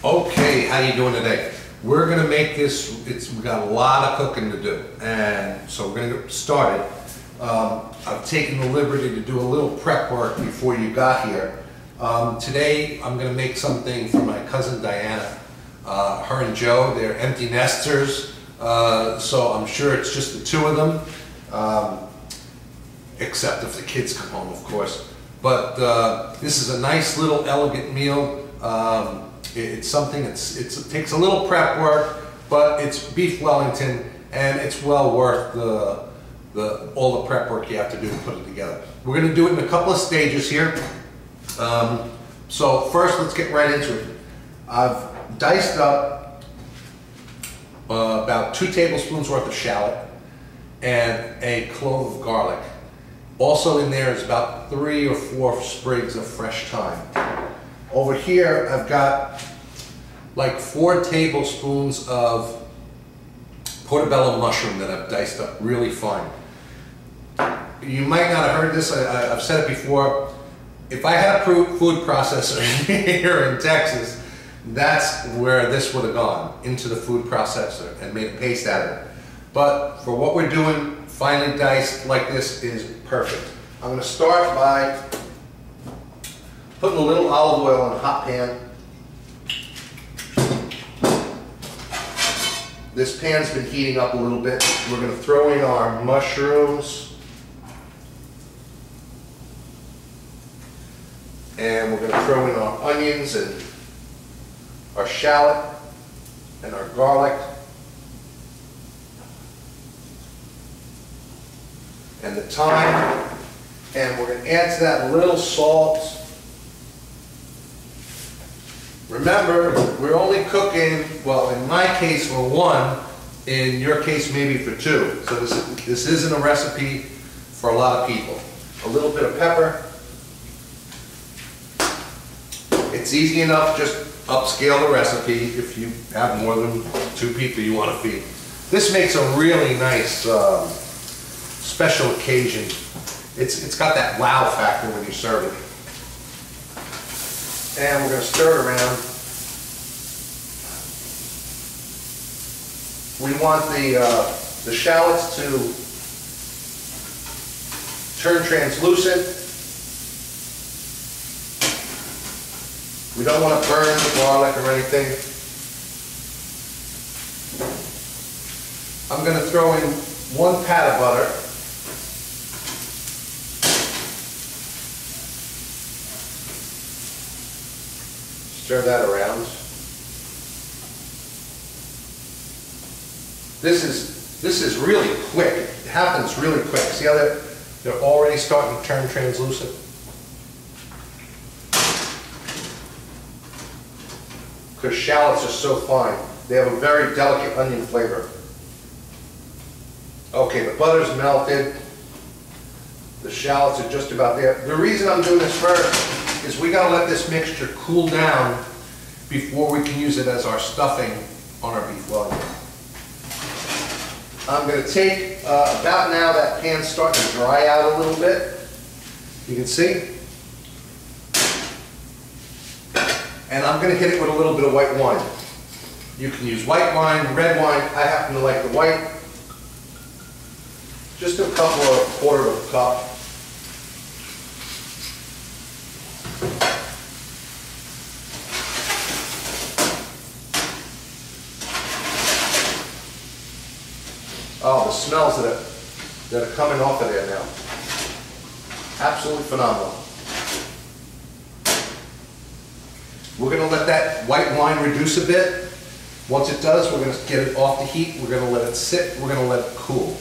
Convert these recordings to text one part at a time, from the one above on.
Okay, how you doing today? We're gonna make this, we've got a lot of cooking to do, and so we're gonna get started. I've taken the liberty to do a little prep work before you got here. Today, I'm gonna make something for my cousin Diana. Her and Joe, they're empty nesters, so I'm sure it's just the two of them, except if the kids come home, of course. But this is a nice little elegant meal. It's something, it takes a little prep work, but it's beef Wellington, and it's well worth all the prep work you have to do to put it together. We're going to do it in a couple of stages here. So first, let's get right into it. I've diced up about 2 tablespoons worth of shallot and a clove of garlic. Also in there is about 3 or 4 sprigs of fresh thyme. Over here, I've got like 4 tablespoons of portobello mushroom that I've diced up really fine. You might not have heard this, I've said it before. If I had a food processor here in Texas, that's where this would have gone, into the food processor and made a paste out of it. But for what we're doing, finely diced like this is perfect. I'm going to start by putting a little olive oil in a hot pan. This pan's been heating up a little bit. We're going to throw in our mushrooms. And we're going to throw in our onions and our shallot and our garlic. And the thyme. And we're going to add to that a little salt. Remember, we're only cooking, well, in my case for 1, in your case maybe for 2. So this isn't a recipe for a lot of people. A little bit of pepper. It's easy enough, just upscale the recipe if you have more than 2 people you want to feed. This makes a really nice special occasion. It's got that wow factor when you serve it. And we're going to stir it around. We want the shallots to turn translucent. We don't want to burn the garlic or anything. I'm going to throw in 1 pat of butter. Stir that around. This is really quick. It happens really quick. See how they're already starting to turn translucent? Because shallots are so fine. They have a very delicate onion flavor. Okay, the butter's melted. The shallots are just about there. The reason I'm doing this first is we gotta let this mixture cool down before we can use it as our stuffing on our beef Wellington. I'm gonna take, about now that pan's starting to dry out a little bit. You can see. And I'm gonna hit it with a little bit of white wine. You can use white wine, red wine. I happen to like the white. Just a couple of 1/4 of a cup. Oh, the smells that are coming off of there now. Absolutely phenomenal. We're going to let that white wine reduce a bit. Once it does, we're going to get it off the heat. We're going to let it sit. We're going to let it cool.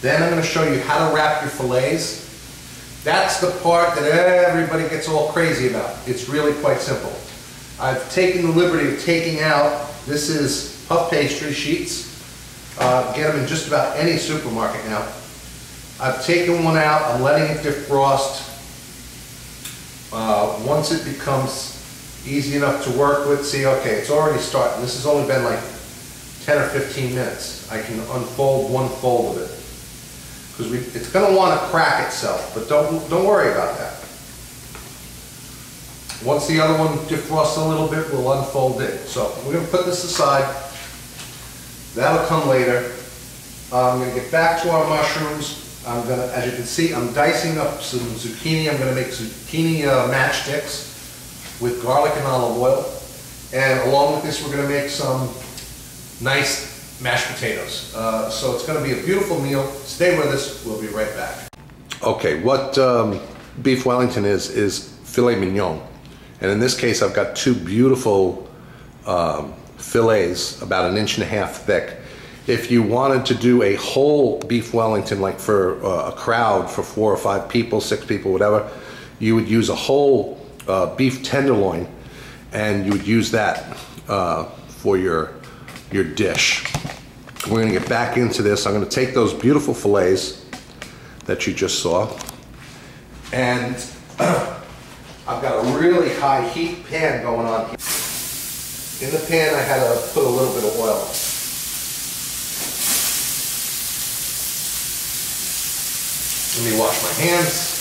Then I'm going to show you how to wrap your fillets. That's the part that everybody gets all crazy about. It's really quite simple. I've taken the liberty of taking out, this is puff pastry sheets. Get them in just about any supermarket now. I've taken one out, I'm letting it defrost. Once it becomes easy enough to work with, see, okay, it's already starting. This has only been like 10 or 15 minutes. I can unfold 1 fold of it. Because it's going to want to crack itself, but don't worry about that. Once the other one defrosts a little bit, we'll unfold it. So we're going to put this aside. That'll come later. I'm going to get back to our mushrooms. I'm going to, as you can see, I'm dicing up some zucchini. I'm going to make zucchini matchsticks with garlic and olive oil. And along with this, we're going to make some nice mashed potatoes. So it's going to be a beautiful meal. Stay with us. We'll be right back. Okay, what beef Wellington is filet mignon. And in this case, I've got two beautiful fillets, about 1.5 inches thick. If you wanted to do a whole beef Wellington, like for a crowd, for 4 or 5 people, 6 people, whatever, you would use a whole beef tenderloin, and you would use that for your dish. We're going to get back into this. I'm going to take those beautiful fillets that you just saw, and I've got a really high heat pan going on here. In the pan, I had to put a little bit of oil. Let me wash my hands.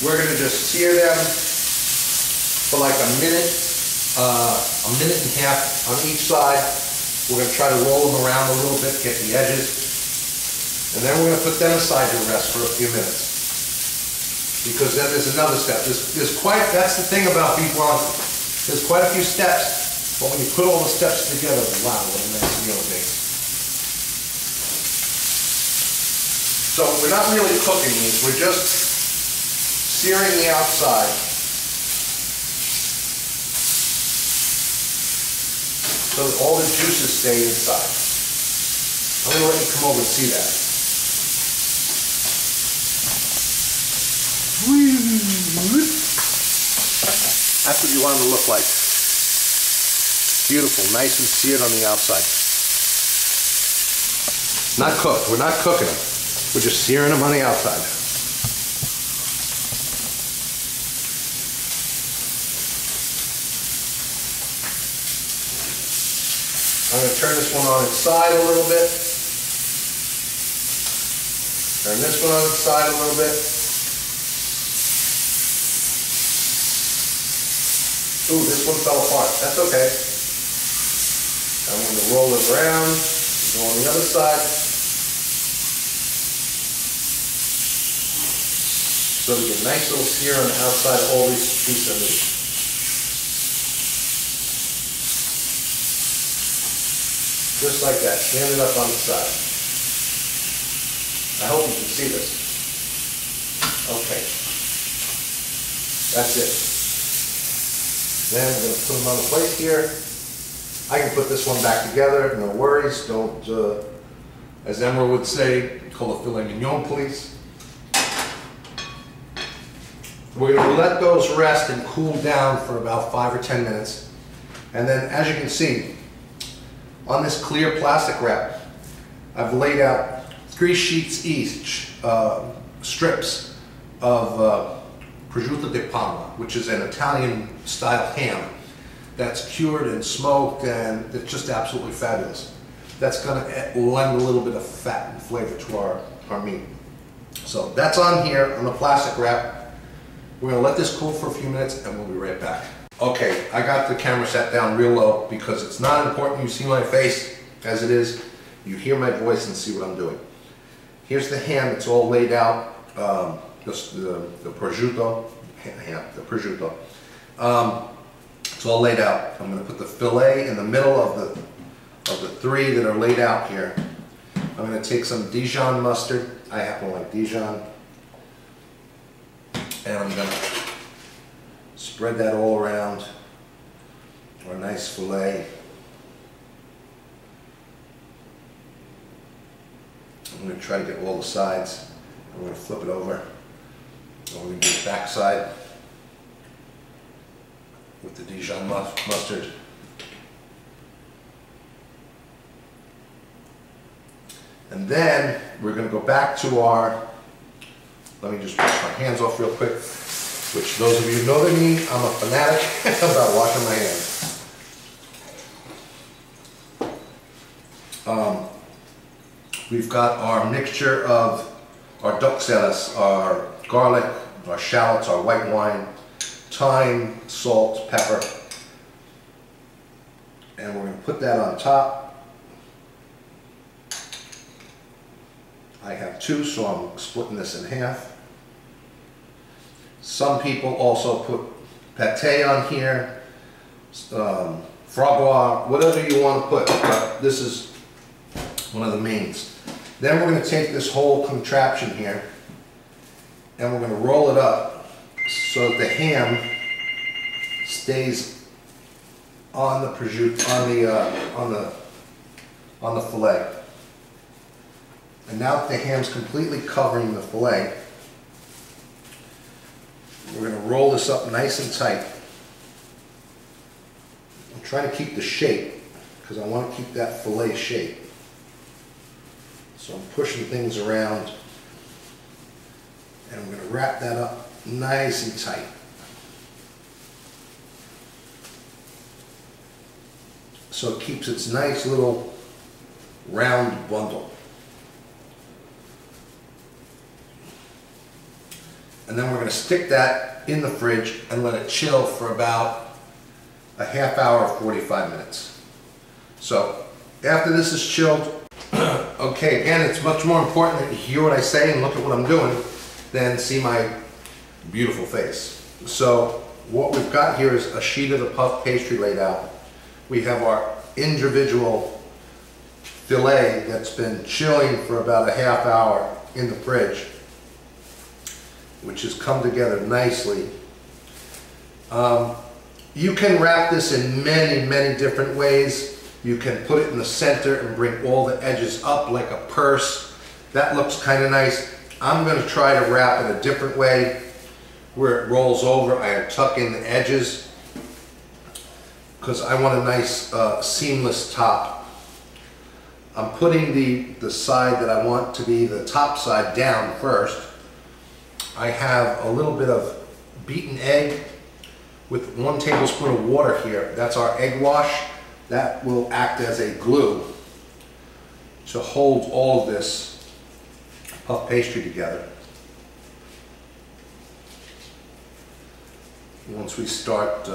We're going to just sear them for like a minute and a half on each side. We're going to try to roll them around a little bit, get the edges, and then we're going to put them aside to rest for a few minutes. Because then there's another step. That's the thing about beef Wellington. There's quite a few steps, but when you put all the steps together, wow, what a nice meal it makes. So we're not really cooking these, we're just searing the outside. So that all the juices stay inside. I'm going to let you come over and see that. That's what you want them to look like. Beautiful, nice and seared on the outside. Not cooked. We're not cooking them. We're just searing them on the outside. I'm going to turn this one on its side a little bit. Turn this one on its side a little bit. Ooh, this one fell apart. That's okay. I'm going to roll it around, go on the other side. So we get a nice little sear on the outside of all these pieces of meat. Just like that, stand it up on the side. I hope you can see this. Okay. That's it. Then we're going to put them on the plate here. I can put this one back together, no worries. Don't, as Emerald would say, call a filet mignon, please. We're going to let those rest and cool down for about 5 or 10 minutes. And then, as you can see, on this clear plastic wrap, I've laid out 3 sheets each, strips of prosciutto di Parma, which is an Italian-style ham that's cured and smoked, and it's just absolutely fabulous. That's going to lend a little bit of fat and flavor to our meat. So that's on here on the plastic wrap. We're going to let this cool for a few minutes, and we'll be right back. Okay, I got the camera set down real low because it's not important you see my face as it is. You hear my voice and see what I'm doing. Here's the ham. It's all laid out. Just the prosciutto. The prosciutto. It's all laid out. I'm going to put the fillet in the middle of the 3 that are laid out here. I'm going to take some Dijon mustard. I happen to like Dijon. And I'm going to spread that all around our nice fillet. I'm going to try to get all the sides. I'm going to flip it over. And we're going to do the back side with the Dijon mustard. And then we're going to go back to our, let me just wash my hands off real quick. which those of you who know me, I'm a fanatic about washing my hands. We've got our mixture of our duck lettuce, our garlic, our shallots, our white wine, thyme, salt, pepper, and we're going to put that on top. I have two, so I'm splitting this in half. Some people also put pate on here, frog gras, whatever you want to put, but this is one of the mains. Then we're going to take this whole contraption here and we're going to roll it up so that the ham stays on the prosciutto, on the fillet. And now that the ham's completely covering the fillet, we're going to roll this up nice and tight. I'm trying to keep the shape because I want to keep that fillet shape. So I'm pushing things around and I'm going to wrap that up nice and tight. So it keeps its nice little round bundle. And then we're going to stick that in the fridge and let it chill for about a half hour, 45 minutes. So after this is chilled, okay, again, it's much more important that you hear what I say and look at what I'm doing than see my beautiful face. So what we've got here is a sheet of the puff pastry laid out. We have our individual fillet that's been chilling for about a half hour in the fridge, which has come together nicely. You can wrap this in many, many different ways. You can put it in the center and bring all the edges up like a purse. That looks kind of nice. I'm going to try to wrap it a different way where it rolls over. I tuck in the edges because I want a nice seamless top. I'm putting the side that I want to be the top side down first. I have a little bit of beaten egg with 1 tablespoon of water here. That's our egg wash. That will act as a glue to hold all of this puff pastry together. Once we start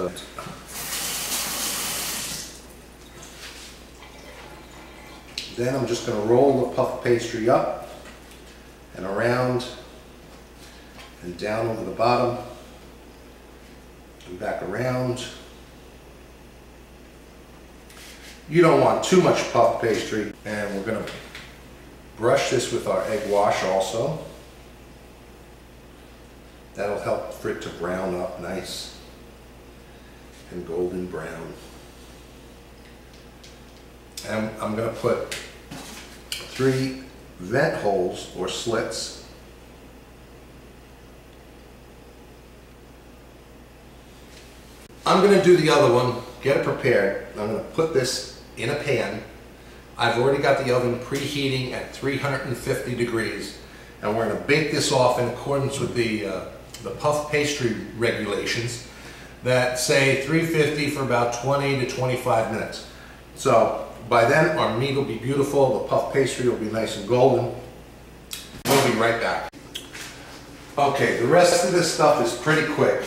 then I'm just going to roll the puff pastry up and around and down over the bottom and back around. You don't want too much puff pastry, and we're going to brush this with our egg wash also. That'll help for it to brown up nice and golden brown. And I'm going to put 3 vent holes or slits I'm going to do the other one, get it prepared. I'm going to put this in a pan. I've already got the oven preheating at 350 degrees, and we're going to bake this off in accordance with the puff pastry regulations that say 350 for about 20 to 25 minutes. So by then our meat will be beautiful, the puff pastry will be nice and golden. We'll be right back. Okay, the rest of this stuff is pretty quick.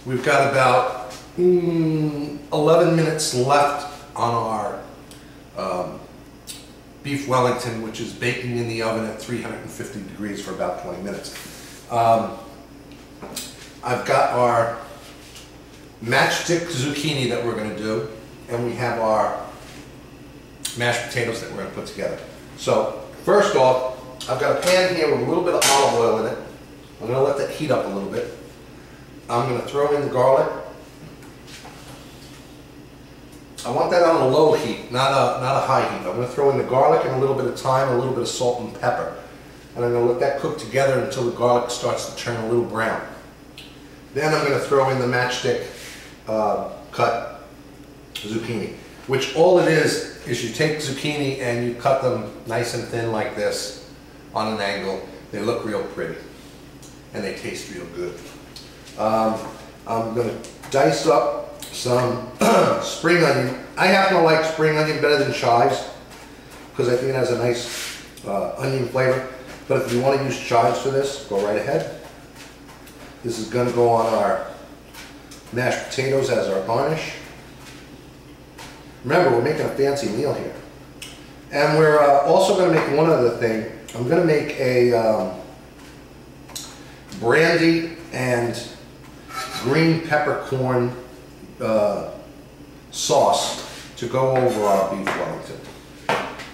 We've got about 11 minutes left on our beef Wellington, which is baking in the oven at 350 degrees for about 20 minutes. I've got our matchstick zucchini that we're going to do, and we have our mashed potatoes that we're going to put together. So first off, I've got a pan here with a little bit of olive oil in it. I'm going to let that heat up a little bit. I'm going to throw in the garlic. I want that on a low heat, not a high heat. I'm going to throw in the garlic and a little bit of thyme, a little bit of salt and pepper. And I'm going to let that cook together until the garlic starts to turn a little brown. Then I'm going to throw in the matchstick cut zucchini, which all it is you take zucchini and you cut them nice and thin like this on an angle. They look real pretty and they taste real good. I'm going to dice up some spring onion. I happen to like spring onion better than chives because I think it has a nice onion flavor. But if you want to use chives for this, go right ahead. This is going to go on our mashed potatoes as our garnish. Remember, we're making a fancy meal here. And we're also going to make one other thing. I'm going to make a brandy and green peppercorn sauce to go over our beef Wellington.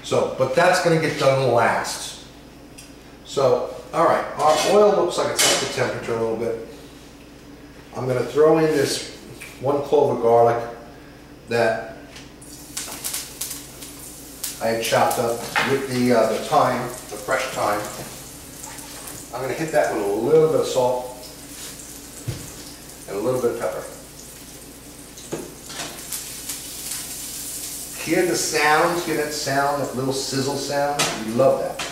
So, but that's going to get done last. So, all right, our oil looks like it's up to temperature a little bit. I'm going to throw in this 1 clove of garlic that I had chopped up with the thyme, the fresh thyme. I'm going to hit that with a little bit of salt and a little bit of pepper. Hear the sounds, hear that sound, that little sizzle sound? We love that.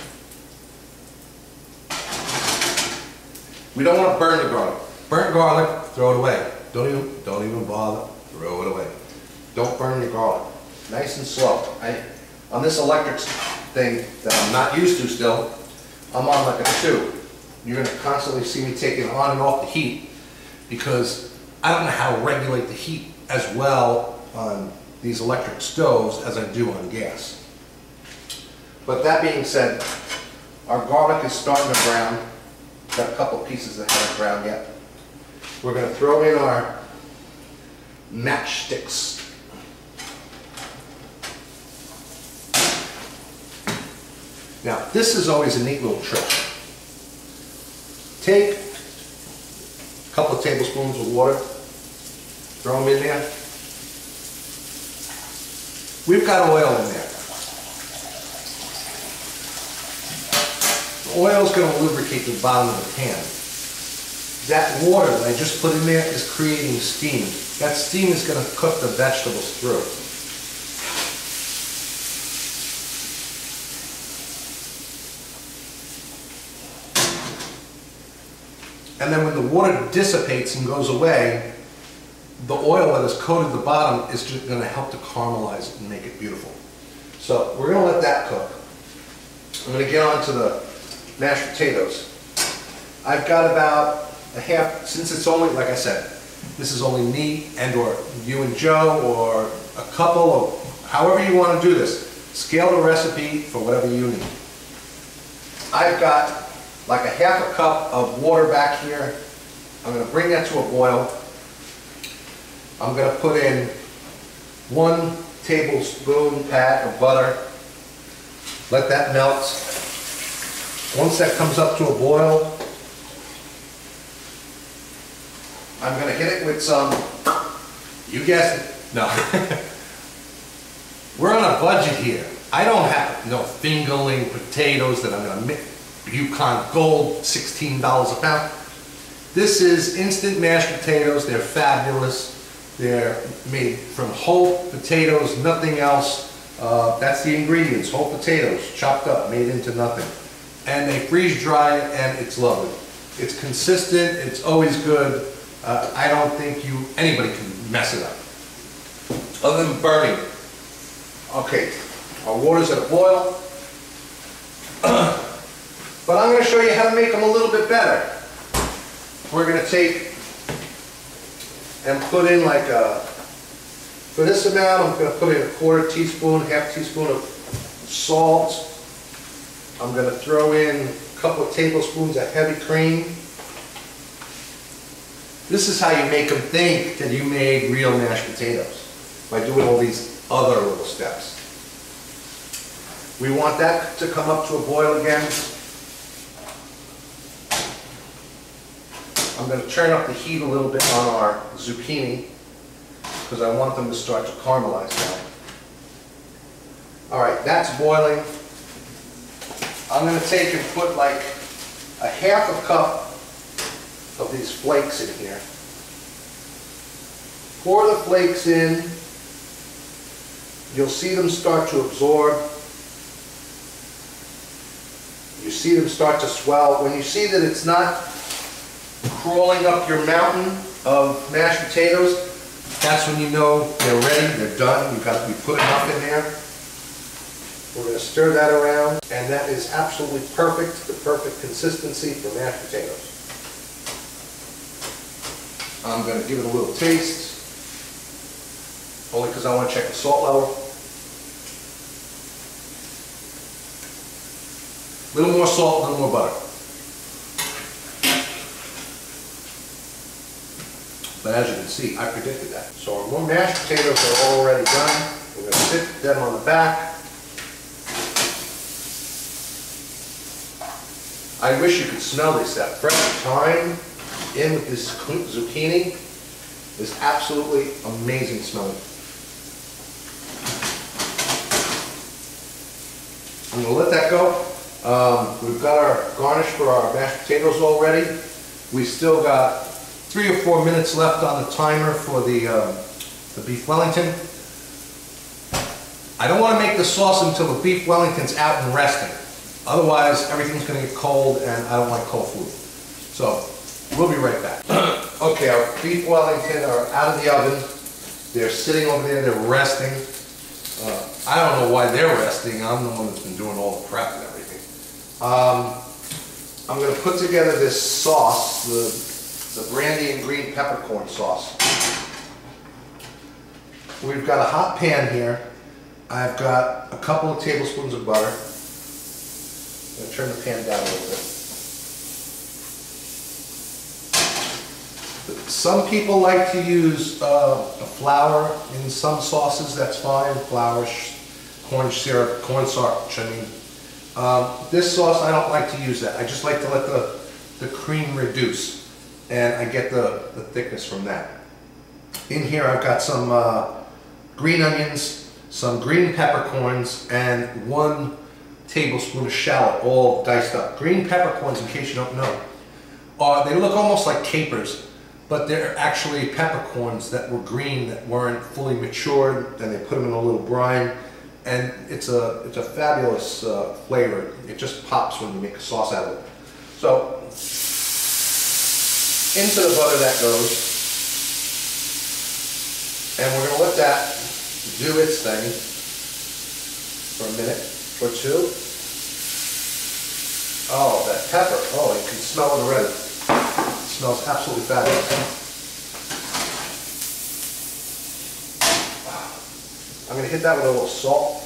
We don't want to burn the garlic. Burnt garlic, throw it away. Don't even bother, throw it away. Don't burn your garlic. Nice and slow. On this electric thing that I'm not used to still, I'm on like a 2. You're going to constantly see me taking on and off the heat because I don't know how to regulate the heat as well on these electric stoves as I do on gas. But that being said, our garlic is starting to brown. Got a couple pieces that haven't browned yet. We're going to throw in our matchsticks. Now, this is always a neat little trick. Take a couple of tablespoons of water, throw them in there. We've got oil in there. The oil is going to lubricate the bottom of the pan. That water that I just put in there is creating steam. That steam is going to cook the vegetables through. And then when the water dissipates and goes away, the oil that has coated the bottom is just going to help to caramelize it and make it beautiful. So we're going to let that cook. I'm going to get on to the mashed potatoes. I've got about a half, since it's only, like I said, this is only me and or you and Joe or a couple, or however you want to do this. Scale the recipe for whatever you need. I've got like a half a cup of water back here. I'm going to bring that to a boil. I'm going to put in 1 tablespoon pat of butter. Let that melt. Once that comes up to a boil, I'm going to hit it with some, you guessed it, no. We're on a budget here. I don't have no fingerling potatoes that I'm going to make. Yukon Gold, $16 a pound. This is instant mashed potatoes. They're fabulous. They're made from whole potatoes, nothing else. That's the ingredients, whole potatoes, chopped up, made into nothing. And they freeze dry and it's lovely. It's consistent, it's always good. I don't think anybody can mess it up. Other than burning. Okay, our water's at a boil. But I'm going to show you how to make them a little bit better. We're going to take and put in like for this amount, I'm going to put in a 1/4 teaspoon, half teaspoon of salt. I'm going to throw in a couple of tablespoons of heavy cream. This is how you make them think that you made real mashed potatoes, by doing all these other little steps. We want that to come up to a boil again. I'm going to turn up the heat a little bit on our zucchini because I want them to start to caramelize now. All right, that's boiling. I'm going to take and put like a half a cup of these flakes in here. Pour the flakes in. You'll see them start to absorb. You see them start to swell. When you see that it's not crawling up your mountain of mashed potatoes, that's when you know they're ready, they're done. We put enough in there. We're going to stir that around, and that is absolutely perfect, the perfect consistency for mashed potatoes. I'm going to give it a little taste, only because I want to check the salt level. A little more salt, a little more butter. But as you can see, I predicted that. So our more mashed potatoes are already done. We're going to sit them on the back. I wish you could smell this. That fresh thyme in with this zucchini is absolutely amazing smelling. I'm going to let that go. We've got our garnish for our mashed potatoes already. We still got 3 or 4 minutes left on the timer for the beef Wellington. I don't want to make the sauce until the beef Wellington's out and resting. Otherwise, everything's going to get cold, and I don't like cold food. So, we'll be right back. Okay, our beef Wellington are out of the oven. They're sitting over there, they're resting. I don't know why they're resting. I'm the one that's been doing all the prep and everything. I'm going to put together this sauce, the brandy and green peppercorn sauce. We've got a hot pan here. I've got a couple of tablespoons of butter. I'm going to turn the pan down a little bit. Some people like to use a flour in some sauces. That's fine. Flour, corn syrup, cornstarch. I mean, this sauce I don't like to use that. I just like to let the cream reduce, and I get the thickness from that. In here I've got some green onions, some green peppercorns, and 1 tablespoon of shallot, all diced up. Green peppercorns, in case you don't know, they look almost like capers, but they're actually peppercorns that were green, that weren't fully matured, and they put them in a little brine, and it's a fabulous flavor. It just pops when you make a sauce out of it. So into the butter that goes, and we're going to let that do its thing for a minute or 2. Oh, that pepper, oh, you can smell it already. It smells absolutely fabulous. I'm going to hit that with a little salt.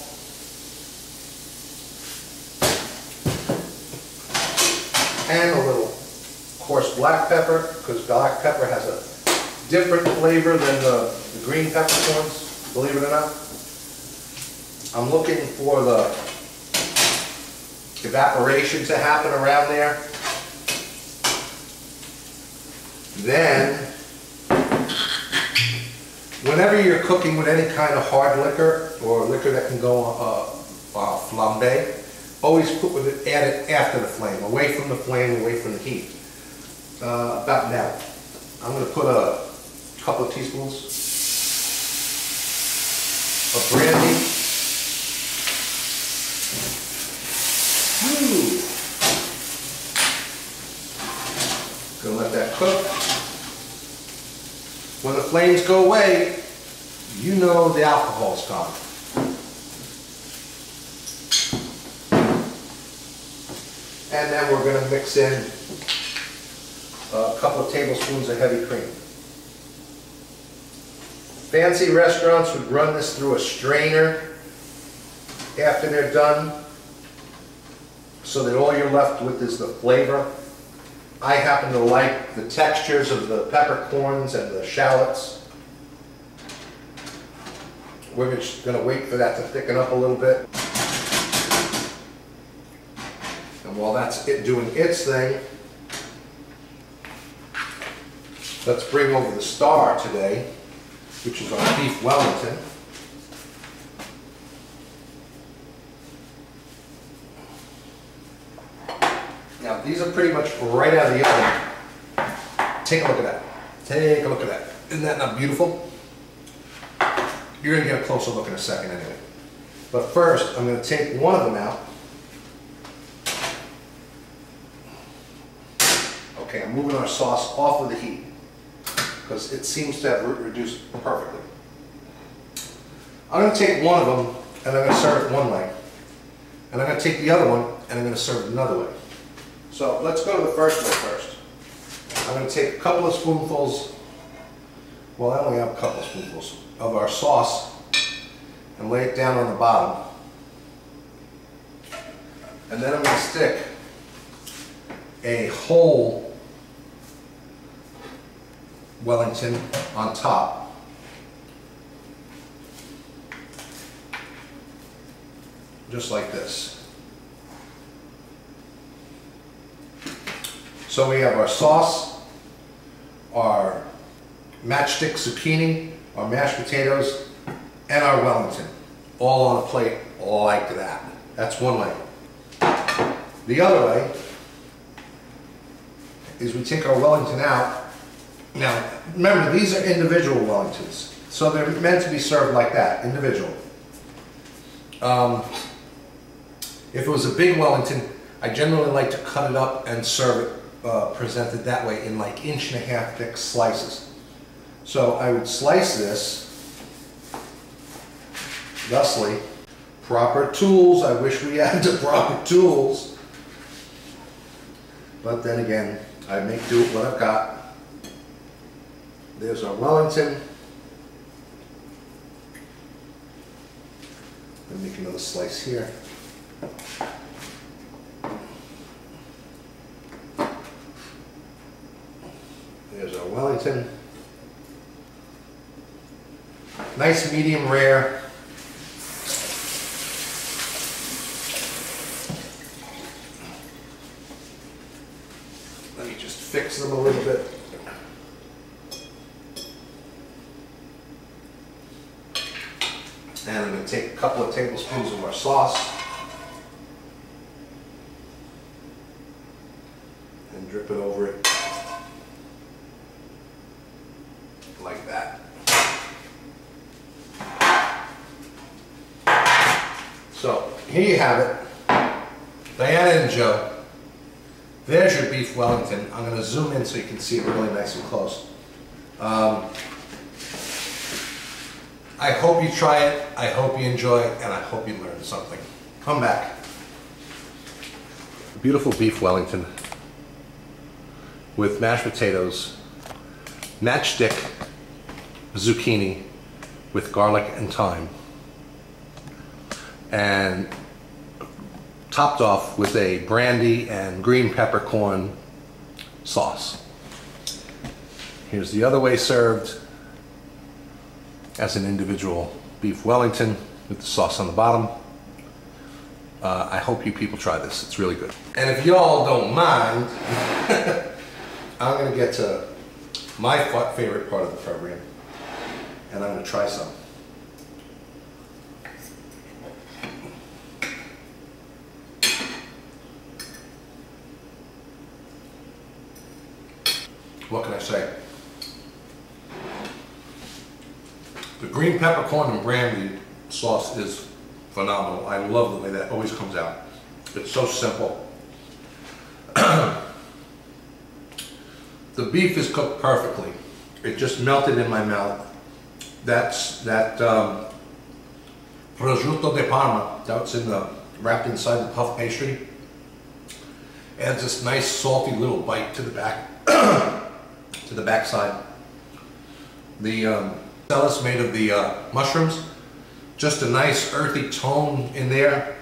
And a little coarse black pepper, because black pepper has a different flavor than the green peppercorns, believe it or not. I'm looking for the evaporation to happen around there. Then, whenever you're cooking with any kind of hard liquor, or liquor that can go flambe, always add it after the flame, away from the flame, away from the heat. About now. I'm going to put a couple of teaspoons of brandy. Gonna let that cook. When the flames go away, you know the alcohol's gone. And then we're gonna mix in a couple of tablespoons of heavy cream. Fancy restaurants would run this through a strainer after they're done, so that all you're left with is the flavor. I happen to like the textures of the peppercorns and the shallots. We're just going to wait for that to thicken up a little bit. And while that's doing its thing, let's bring over the star today, which is our beef Wellington. Now, these are pretty much right out of the oven. Take a look at that. Take a look at that. Isn't that not beautiful? You're going to get a closer look in a second anyway. But first, I'm going to take one of them out. Okay, I'm moving our sauce off of the heat because it seems to have reduced perfectly. I'm going to take one of them and I'm going to serve it one way. And I'm going to take the other one and I'm going to serve it another way. So let's go to the first way first. I'm going to take a couple of spoonfuls, well I only have a couple of spoonfuls, of our sauce and lay it down on the bottom. And then I'm going to stick a whole Wellington on top. Just like this. So we have our sauce, our matchstick zucchini, our mashed potatoes, and our Wellington, all on a plate like that. That's one way. The other way is we take our Wellington out. Now, remember, these are individual Wellingtons, so they're meant to be served like that, individual. If it was a big Wellington, I generally like to cut it up and serve it presented that way in like 1.5 inch thick slices. So I would slice this thusly. Proper tools, I wish we had the proper tools. But then again, I make do with what I've got. There's our Wellington. Let me make another slice here. There's our Wellington. Nice medium rare. Let me just fix them a little bit. And I'm going to take a couple of tablespoons of our sauce and drip it over it like that. So here you have it. Diana and Joe. There's your beef Wellington. I'm going to zoom in so you can see it really nice and close. I hope you try it, I hope you enjoy it, and I hope you learn something. Come back. Beautiful beef Wellington with mashed potatoes, matchstick zucchini with garlic and thyme, and topped off with a brandy and green peppercorn sauce. Here's the other way served as an individual beef Wellington with the sauce on the bottom. I hope you people try this. It's really good. And if y'all don't mind, I'm going to get to my favorite part of the program, and I'm going to try some. What can I say? The green peppercorn and brandy sauce is phenomenal. I love the way that always comes out. It's so simple. The beef is cooked perfectly. It just melted in my mouth. That's that prosciutto di Parma that's wrapped inside the puff pastry. Adds this nice salty little bite to the back, to the backside. The salad made of the mushrooms, just a nice earthy tone in there,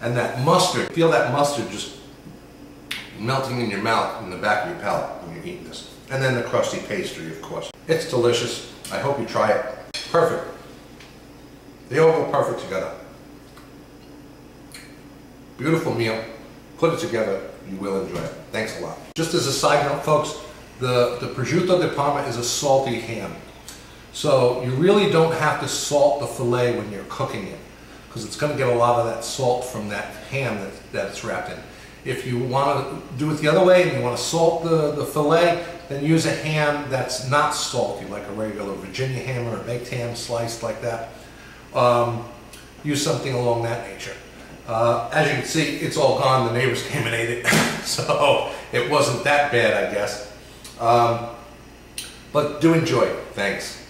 and that mustard, feel that mustard just melting in your mouth, in the back of your palate when you're eating this. And then the crusty pastry, of course. It's delicious. I hope you try it. Perfect. They all go perfect together. Beautiful meal. Put it together. You will enjoy it. Thanks a lot. Just as a side note, folks, the prosciutto di Parma is a salty ham. So you really don't have to salt the filet when you're cooking it, because it's going to get a lot of that salt from that ham that it's wrapped in. If you want to do it the other way and you want to salt the filet, then use a ham that's not salty, like a regular Virginia ham or a baked ham sliced like that. Use something along that nature. As you can see, it's all gone. The neighbors came and ate it. So it wasn't that bad, I guess. But do enjoy it. Thanks.